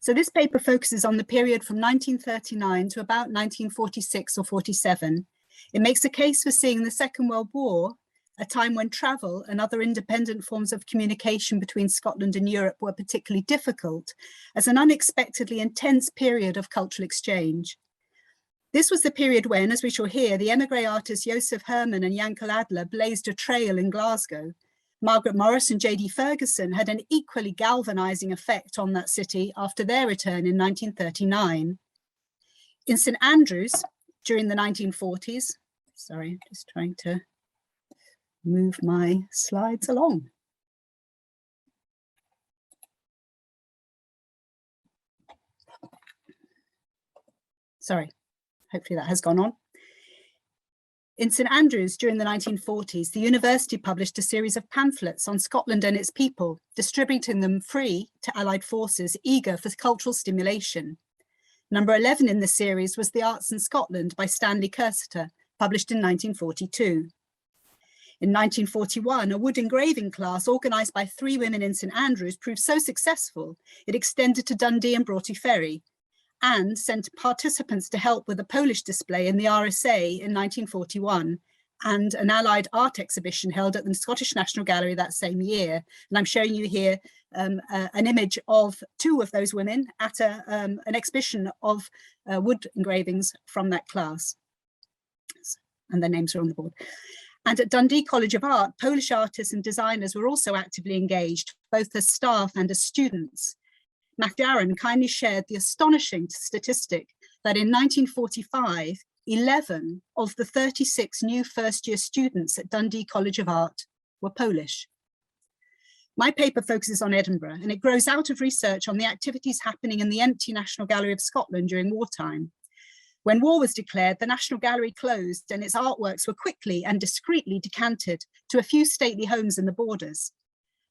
So this paper focuses on the period from 1939 to about 1946 or 47. It makes a case for seeing the Second World War, a time when travel and other independent forms of communication between Scotland and Europe were particularly difficult, as an unexpectedly intense period of cultural exchange. This was the period when, as we shall hear, the émigré artists Joseph Herman and Yankel Adler blazed a trail in Glasgow. Margaret Morris and J.D. Ferguson had an equally galvanizing effect on that city after their return in 1939. In St Andrews, during the 1940s, sorry, just trying to move my slides along. Sorry, hopefully that has gone on. In St Andrews, during the 1940s, the university published a series of pamphlets on Scotland and its people, distributing them free to Allied forces eager for cultural stimulation. Number 11 in the series was The Arts in Scotland by Stanley Cursitor, published in 1942. In 1941, a wood engraving class organised by 3 women in St Andrews proved so successful, it extended to Dundee and Broughty Ferry, and sent participants to help with a Polish display in the RSA in 1941 and an Allied art exhibition held at the Scottish National Gallery that same year. And I'm showing you here an image of 2 of those women at an exhibition of wood engravings from that class. And their names are on the board. And at Dundee College of Art, Polish artists and designers were also actively engaged, both as staff and as students. MacDarren kindly shared the astonishing statistic that in 1945, 11 of the 36 new first-year students at Dundee College of Art were Polish. My paper focuses on Edinburgh, and it grows out of research on the activities happening in the empty National Gallery of Scotland during wartime. When war was declared, the National Gallery closed and its artworks were quickly and discreetly decanted to a few stately homes in the borders.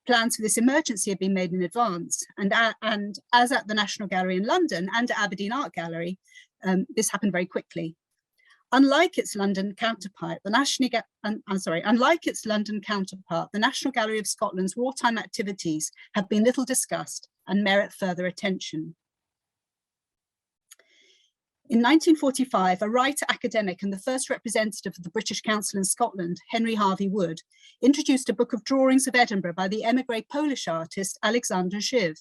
Plans for this emergency had been made in advance, and as at the National Gallery in London and at Aberdeen Art Gallery, this happened very quickly. Unlike its London counterpart, the National Gallery of Scotland's wartime activities have been little discussed and merit further attention. In 1945, a writer academic and the first representative of the British Council in Scotland, Henry Harvey Wood, introduced a book of drawings of Edinburgh by the émigré Polish artist Alexander Żyw.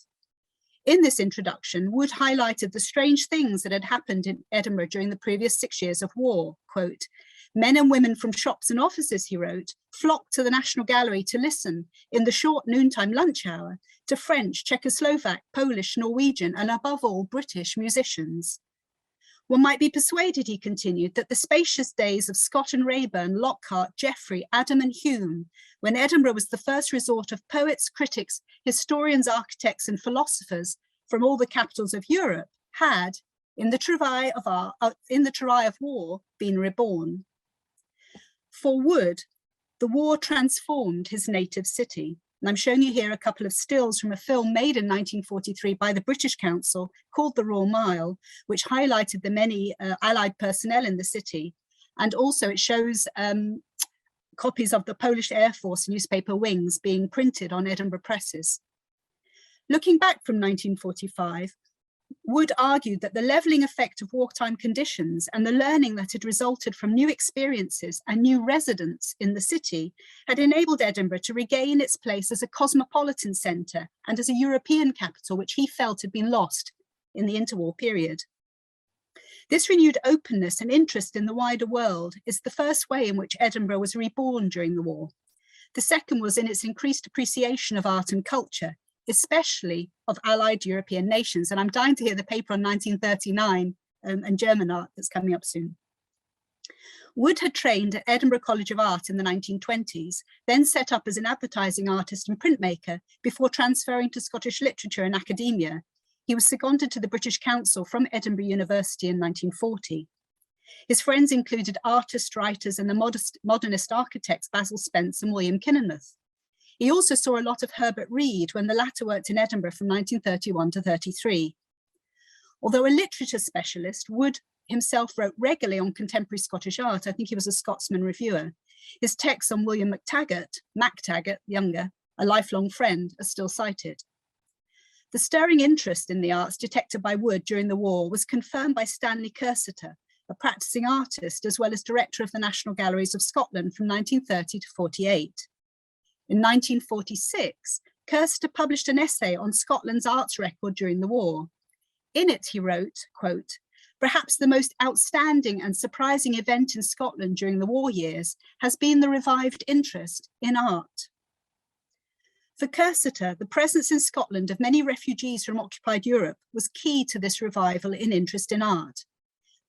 In this introduction, Wood highlighted the strange things that had happened in Edinburgh during the previous 6 years of war. Quote, "Men and women from shops and offices," he wrote, "flocked to the National Gallery to listen, in the short noontime lunch hour, to French, Czechoslovak, Polish, Norwegian, and above all, British musicians. One might be persuaded," he continued, "that the spacious days of Scott and Reborn, Lockhart, Jeffrey, Adam and Hume, when Edinburgh was the first resort of poets, critics, historians, architects and philosophers from all the capitals of Europe, had, in the travail of war, been reborn." For Wood, the war transformed his native city. And I'm showing you here a couple of stills from a film made in 1943 by the British Council called The Royal Mile, which highlighted the many Allied personnel in the city. And also it shows copies of the Polish Air Force newspaper Wings being printed on Edinburgh presses. Looking back from 1945, Wood argued that the levelling effect of wartime conditions and the learning that had resulted from new experiences and new residents in the city had enabled Edinburgh to regain its place as a cosmopolitan centre and as a European capital, which he felt had been lost in the interwar period. This renewed openness and interest in the wider world is the first way in which Edinburgh was reborn during the war. The second was in its increased appreciation of art and culture, especially of Allied European nations. And I'm dying to hear the paper on 1939 and German art that's coming up soon. Wood had trained at Edinburgh College of Art in the 1920s, then set up as an advertising artist and printmaker before transferring to Scottish literature and academia. He was seconded to the British Council from Edinburgh University in 1940. His friends included artists, writers, and the modernist architects Basil Spence and William Kinnamouth. He also saw a lot of Herbert Reed when the latter worked in Edinburgh from 1931 to 33. Although a literature specialist, Wood himself wrote regularly on contemporary Scottish art. I think he was a Scotsman reviewer. His texts on William Mac Taggart, younger, a lifelong friend, are still cited. The stirring interest in the arts detected by Wood during the war was confirmed by Stanley Curator, a practicing artist as well as director of the National Galleries of Scotland from 1930 to 48. In 1946, Curator published an essay on Scotland's arts record during the war. In it, he wrote, quote, "Perhaps the most outstanding and surprising event in Scotland during the war years has been the revived interest in art." For Curator, the presence in Scotland of many refugees from occupied Europe was key to this revival in interest in art.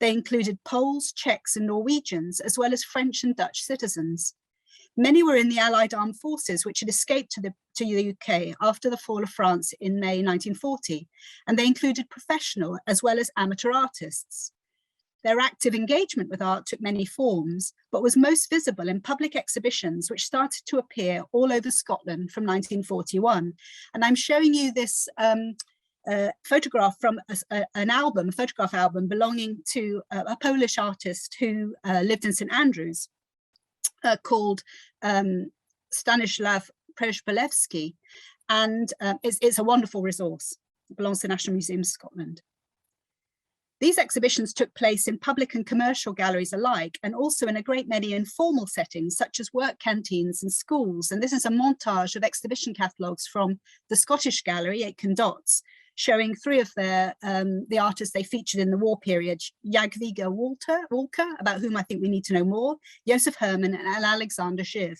They included Poles, Czechs, and Norwegians, as well as French and Dutch citizens. Many were in the Allied armed forces, which had escaped to the UK after the fall of France in May 1940, and they included professional as well as amateur artists. Their active engagement with art took many forms, but was most visible in public exhibitions, which started to appear all over Scotland from 1941. And I'm showing you this photograph from a photograph album belonging to a Polish artist who lived in St Andrews, called Stanisław Przybylewski, and it's a wonderful resource. It belongs to the National Museum of Scotland. These exhibitions took place in public and commercial galleries alike, and also in a great many informal settings, such as work canteens and schools. And this is a montage of exhibition catalogues from the Scottish Gallery, Aitken Dots, showing three of the artists they featured in the war period: Jadwiga Walker, about whom I think we need to know more, Joseph Herman, and Alexander Shiv.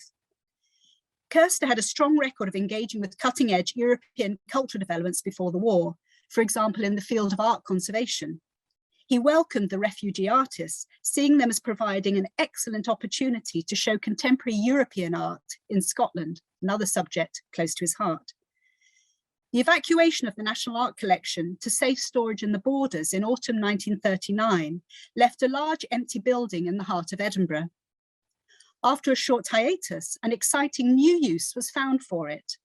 Curator had a strong record of engaging with cutting-edge European cultural developments before the war, for example, in the field of art conservation. He welcomed the refugee artists, seeing them as providing an excellent opportunity to show contemporary European art in Scotland, another subject close to his heart. The evacuation of the National Art Collection to safe storage in the Borders in autumn 1939 left a large empty building in the heart of Edinburgh. After a short hiatus, an exciting new use was found for it.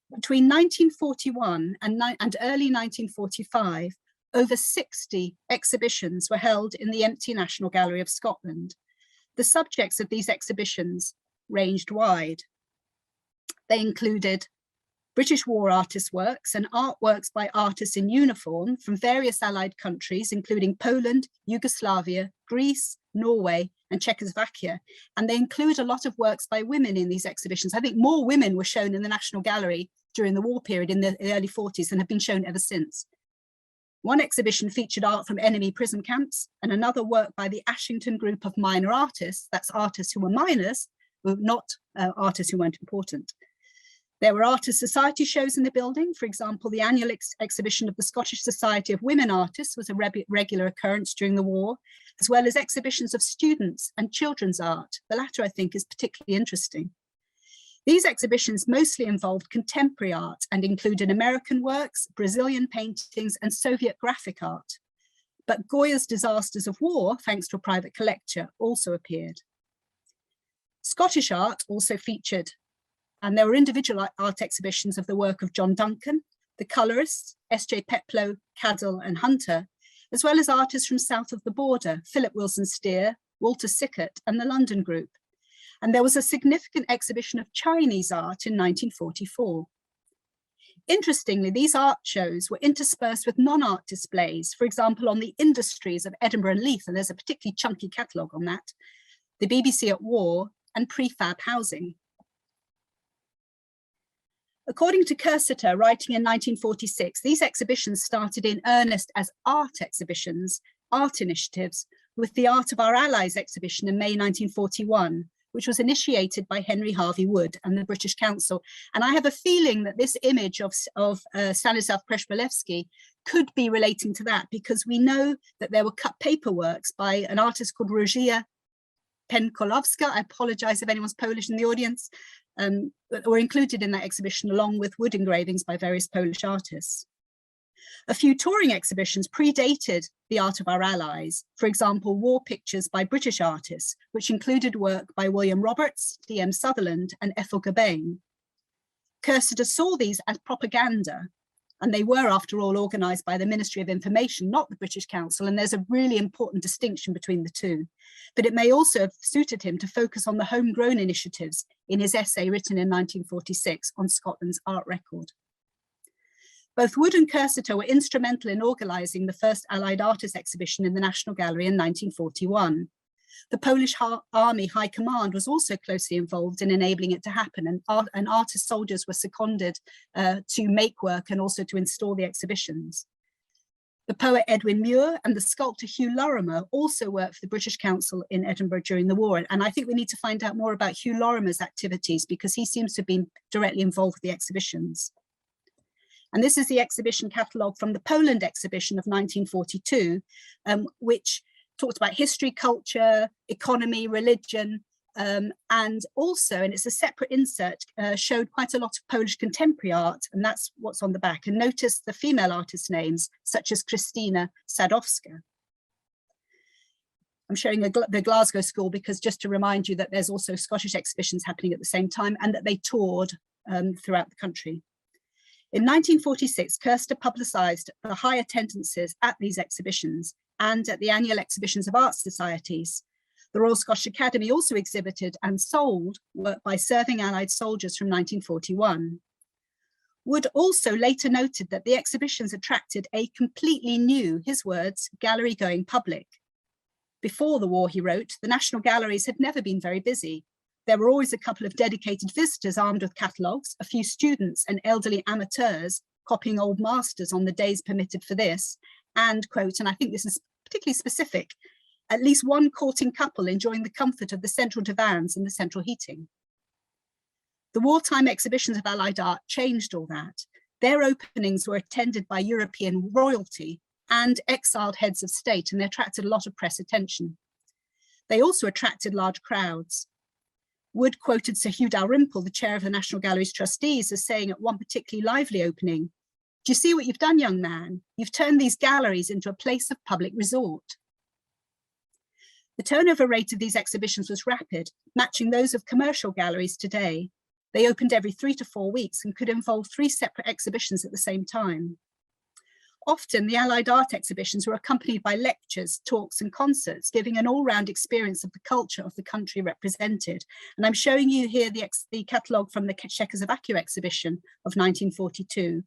Between 1941 and early 1945, over 60 exhibitions were held in the empty National Gallery of Scotland. The subjects of these exhibitions ranged wide. They included British war artists' works and artworks by artists in uniform from various Allied countries, including Poland, Yugoslavia, Greece, Norway, and Czechoslovakia. And they include a lot of works by women in these exhibitions. I think more women were shown in the National Gallery during the war period in the early 40s and have been shown ever since. One exhibition featured art from enemy prison camps, and another work by the Ashington group of minor artists, that's artists who were minors, not artists who weren't important. There were artist society shows in the building. For example, the annual exhibition of the Scottish Society of Women Artists was a regular occurrence during the war, as well as exhibitions of students and children's art. The latter, I think, is particularly interesting. These exhibitions mostly involved contemporary art and included American works, Brazilian paintings, and Soviet graphic art. But Goya's Disasters of War, thanks to a private collector, also appeared. Scottish art also featured, and there were individual art exhibitions of the work of John Duncan, the colourists, S.J. Peploe, Cadell, and Hunter, as well as artists from south of the border, Philip Wilson Steer, Walter Sickert, and the London Group. And there was a significant exhibition of Chinese art in 1944. Interestingly, these art shows were interspersed with non-art displays, for example, on the industries of Edinburgh and Leith, and there's a particularly chunky catalogue on that, the BBC at War, and prefab housing. According to Curator, writing in 1946, these exhibitions started in earnest as art exhibitions, art initiatives, with the Art of Our Allies exhibition in May 1941, which was initiated by Henry Harvey Wood and the British Council. And I have a feeling that this image of Stanisław Przybylewski could be relating to that, because we know that there were cut paper works by an artist called Rogia Penkolowska. I apologize if anyone's Polish in the audience, that were included in that exhibition, along with wood engravings by various Polish artists. A few touring exhibitions predated the Art of Our Allies, for example, war pictures by British artists, which included work by William Roberts, D.M. Sutherland, and Ethel Gabain. Curator saw these as propaganda, and they were, after all, organised by the Ministry of Information, not the British Council, and there's a really important distinction between the two. But it may also have suited him to focus on the homegrown initiatives in his essay written in 1946 on Scotland's art record. Both Wood and Curator were instrumental in organising the first Allied Artists exhibition in the National Gallery in 1941. The Polish Army High Command was also closely involved in enabling it to happen, and artist soldiers were seconded to make work and also to install the exhibitions. The poet Edwin Muir and the sculptor Hugh Lorimer also worked for the British Council in Edinburgh during the war. And I think we need to find out more about Hugh Lorimer's activities because he seems to have been directly involved with the exhibitions. And this is the exhibition catalogue from the Poland exhibition of 1942, which talked about history, culture, economy, religion, and also, and it's a separate insert, showed quite a lot of Polish contemporary art, and that's what's on the back. And notice the female artist names, such as Krystyna Sadowska. I'm showing the Glasgow School because just to remind you that there's also Scottish exhibitions happening at the same time and that they toured throughout the country. In 1946, Curator publicised the high attendances at these exhibitions and at the annual exhibitions of art societies. The Royal Scottish Academy also exhibited and sold work by serving Allied soldiers from 1941. Wood also later noted that the exhibitions attracted a completely new, his words, gallery-going public. Before the war, he wrote, the National Galleries had never been very busy. There were always a couple of dedicated visitors armed with catalogues, a few students and elderly amateurs copying old masters on the days permitted for this, and, quote, and I think this is particularly specific, at least one courting couple enjoying the comfort of the central divans and the central heating. The wartime exhibitions of Allied art changed all that. Their openings were attended by European royalty and exiled heads of state, and they attracted a lot of press attention. They also attracted large crowds. Wood quoted Sir Hugh Dalrymple, the chair of the National Gallery's trustees, as saying at one particularly lively opening, "Do you see what you've done, young man? You've turned these galleries into a place of public resort." The turnover rate of these exhibitions was rapid, matching those of commercial galleries today. They opened every 3 to 4 weeks and could involve 3 separate exhibitions at the same time. Often, the Allied art exhibitions were accompanied by lectures, talks, and concerts, giving an all-round experience of the culture of the country represented. And I'm showing you here the catalogue from the Czechoslovakia exhibition of 1942,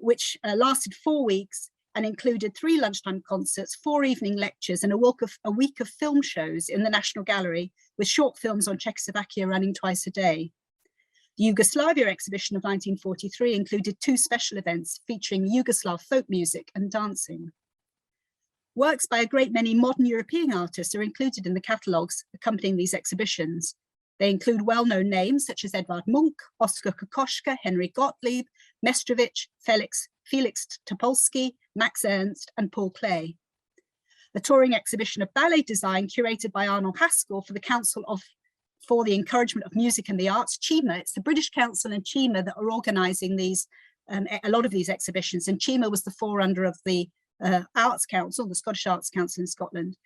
which lasted 4 weeks and included 3 lunchtime concerts, 4 evening lectures, and a week of film shows in the National Gallery, with short films on Czechoslovakia running twice a day. The Yugoslavia exhibition of 1943 included 2 special events featuring Yugoslav folk music and dancing. Works by a great many modern European artists are included in the catalogues accompanying these exhibitions. They include well-known names such as Edvard Munch, Oskar Kokoschka, Henry Gottlieb, Mestrovich, Felix Topolsky, Max Ernst, and Paul Klee. A touring exhibition of ballet design curated by Arnold Haskell for the Council for the Encouragement of Music and the Arts, CIMA. It's the British Council and CIMA that are organising these, a lot of these exhibitions, and CIMA was the forerunner of the Arts Council, the Scottish Arts Council in Scotland.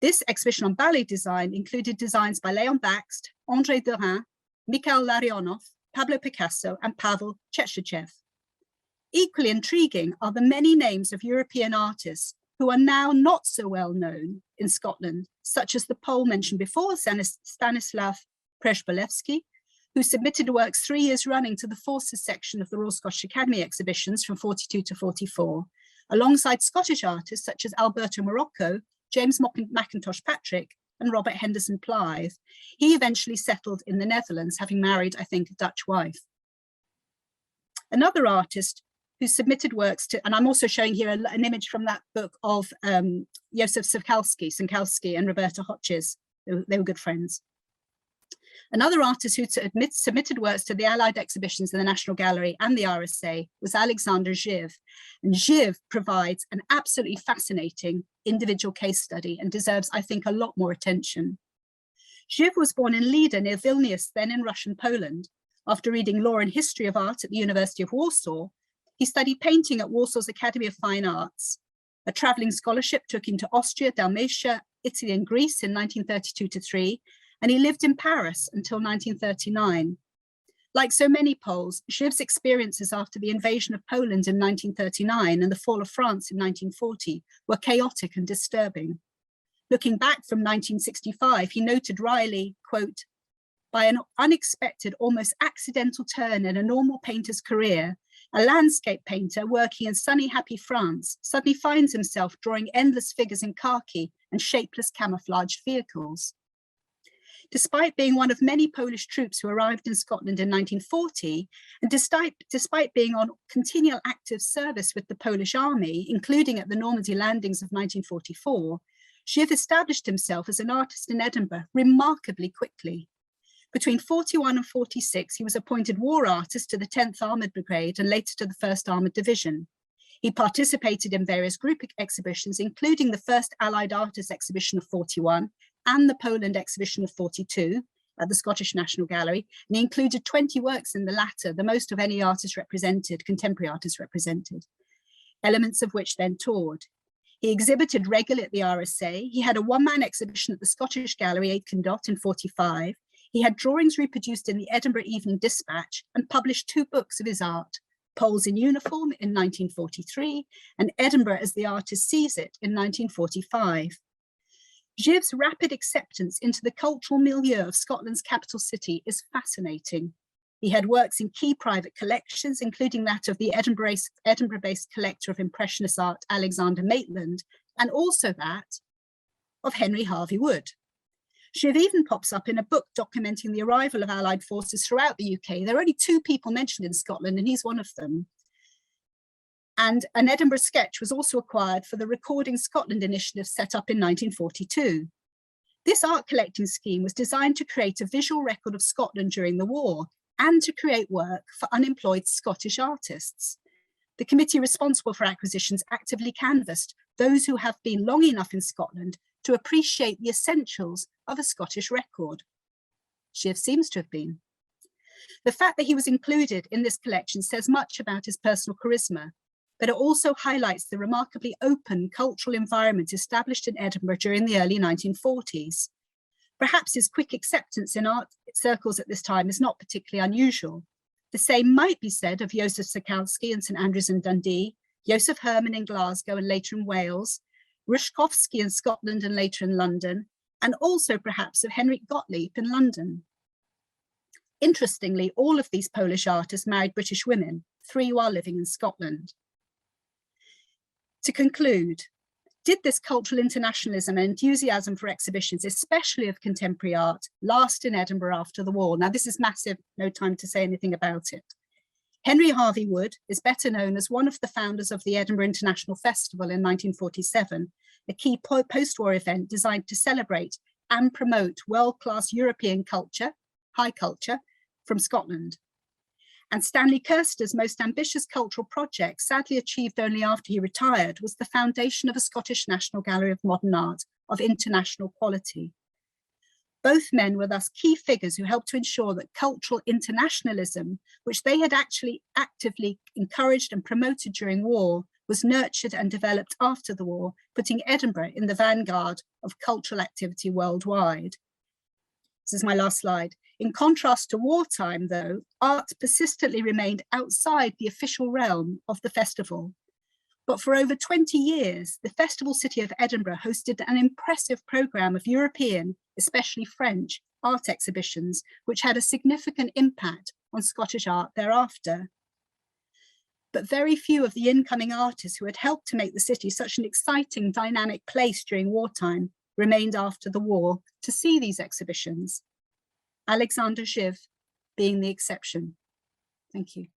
This exhibition on ballet design included designs by Leon Bakst, André Derain, Mikhail Larionov, Pablo Picasso, and Pavel Tchetchechev. Equally intriguing are the many names of European artists who are now not so well known in Scotland, such as the Pole mentioned before, Stanislav Przybylewski, who submitted works 3 years running to the Forces section of the Royal Scottish Academy exhibitions from 42 to 44, alongside Scottish artists such as Alberto Morocco, James Mackintosh Patrick, and Robert Henderson Blythe. He eventually settled in the Netherlands, having married, I think, a Dutch wife. Another artist who submitted works to, and I'm also showing here an image from that book of Josef Sankalski and Roberta Hotchis. They were good friends. Another artist who submitted works to the Allied exhibitions in the National Gallery and the RSA was Alexander Zhiv. And Zhiv provides an absolutely fascinating individual case study and deserves, I think, a lot more attention. Zhiv was born in Lida near Vilnius, then in Russian Poland. After reading law and history of art at the University of Warsaw, he studied painting at Warsaw's Academy of Fine Arts. A traveling scholarship took him to Austria, Dalmatia, Italy, and Greece in 1932-3, and he lived in Paris until 1939. Like so many Poles, Zhiv's experiences after the invasion of Poland in 1939 and the fall of France in 1940 were chaotic and disturbing. Looking back from 1965, he noted wryly, quote, "By an unexpected, almost accidental turn in a normal painter's career, A landscape painter working in sunny, happy France suddenly finds himself drawing endless figures in khaki and shapeless camouflaged vehicles. Despite being one of many Polish troops who arrived in Scotland in 1940, and despite being on continual active service with the Polish army, including at the Normandy landings of 1944, Giev established himself as an artist in Edinburgh remarkably quickly. Between 41 and 46, he was appointed war artist to the 10th Armoured Brigade and later to the 1st Armoured Division. He participated in various group exhibitions, including the first Allied Artists Exhibition of 41 and the Poland Exhibition of 42 at the Scottish National Gallery, and he included 20 works in the latter, the most of any artist represented, contemporary artists represented, elements of which then toured. He exhibited regularly at the RSA. He had a one-man exhibition at the Scottish Gallery, Aikendoth, in 45. He had drawings reproduced in the Edinburgh Evening Dispatch and published 2 books of his art, Poles in Uniform in 1943 and Edinburgh as the Artist Sees It in 1945. Giev's rapid acceptance into the cultural milieu of Scotland's capital city is fascinating. He had works in key private collections, including that of the Edinburgh-based collector of Impressionist art, Alexander Maitland, and also that of Henry Harvey Wood. Giev even pops up in a book documenting the arrival of Allied forces throughout the UK. There are only 2 people mentioned in Scotland, and he's one of them. And an Edinburgh sketch was also acquired for the Recording Scotland initiative set up in 1942. This art collecting scheme was designed to create a visual record of Scotland during the war and to create work for unemployed Scottish artists. The committee responsible for acquisitions actively canvassed those who have been long enough in Scotland to appreciate the essentials of a Scottish record. Giev seems to have been. The fact that he was included in this collection says much about his personal charisma, but it also highlights the remarkably open cultural environment established in Edinburgh during the early 1940s. Perhaps his quick acceptance in art circles at this time is not particularly unusual. The same might be said of Joseph Sokalski in St Andrews and Dundee, Joseph Herman in Glasgow and later in Wales, Ruszkowski in Scotland and later in London, and also perhaps of Henrik Gottlieb in London. Interestingly, all of these Polish artists married British women, 3 while living in Scotland. To conclude, did this cultural internationalism and enthusiasm for exhibitions, especially of contemporary art, last in Edinburgh after the war? Now, this is massive, no time to say anything about it. Henry Harvey Wood is better known as one of the founders of the Edinburgh International Festival in 1947, a key post-war event designed to celebrate and promote world-class European culture, high culture, from Scotland. And Stanley Kirster's most ambitious cultural project, sadly achieved only after he retired, was the foundation of a Scottish National Gallery of Modern Art of international quality. Both men were thus key figures who helped to ensure that cultural internationalism, which they had actually actively encouraged and promoted during war, was nurtured and developed after the war, putting Edinburgh in the vanguard of cultural activity worldwide. This is my last slide. In contrast to wartime, though, art persistently remained outside the official realm of the festival. But for over 20 years, the festival city of Edinburgh hosted an impressive programme of European, especially French, art exhibitions, which had a significant impact on Scottish art thereafter. But very few of the incoming artists who had helped to make the city such an exciting, dynamic place during wartime remained after the war to see these exhibitions, Alexander Giev being the exception. Thank you.